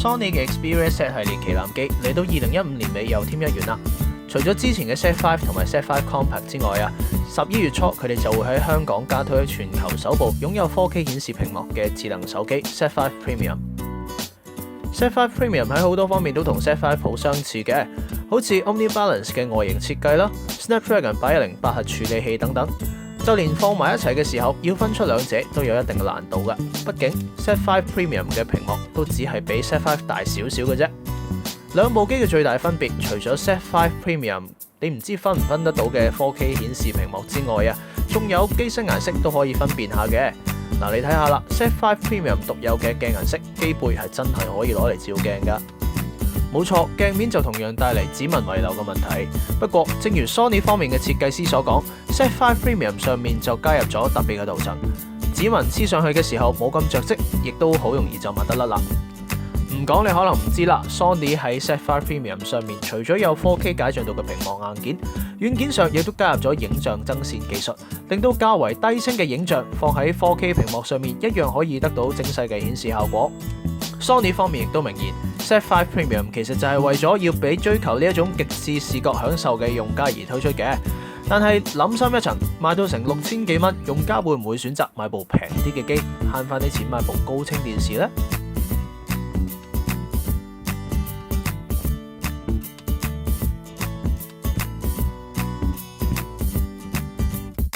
Sony 嘅 Xperia Z 系列旗艦機嚟到2015年尾又添一員啦。除咗之前嘅 Z5 同埋 Z5 Compact 之外11月初佢哋就會喺香港加推全球首部擁有 4K 顯示屏幕嘅智能手機 Z5 Premium。Z5 Premium 喺好多方面都同 Z5 好相似嘅，好似 OmniBalance 嘅外形設計啦、Snapdragon 810八核處理器等等。就連放埋一齊嘅時候，要分出兩者都有一定嘅難度嘅。畢竟 Z5 Premium 嘅屏幕都只係比 Z5 大少少嘅啫。兩部機嘅最大分別，除咗 Z5 Premium 你唔知分唔分得到嘅 4K 顯示屏幕之外仲有機身顏色都可以分辨下嘅。嗱，你睇下啦 ，Z5 Premium 獨有嘅鏡顏色機背係真係可以攞嚟照鏡噶。冇錯，鏡面就同樣帶嚟指紋遺留嘅問題。不過，正如 Sony 方面嘅設計師所講 ，Z5 Premium 上面就加入咗特別嘅塗層，指紋黐上去嘅時候冇咁着跡，亦都好容易就抹得甩啦。唔講你可能唔知啦 ，Sony 喺 Z5 Premium 上面除咗有 4K 解像度嘅屏幕硬件，軟件上亦都加入咗影像增線技術，令到較為低清嘅影像放喺 4K 屏幕上面一樣可以得到精細嘅顯示效果。Sony 方面亦都明言 Z5 Premium 其實就係為咗要俾追求呢一種極致視覺享受嘅用家而推出嘅。但係諗深一層，賣到成6000幾蚊，用家會唔會選擇買部平啲嘅機，慳翻啲錢買部高清電視呢？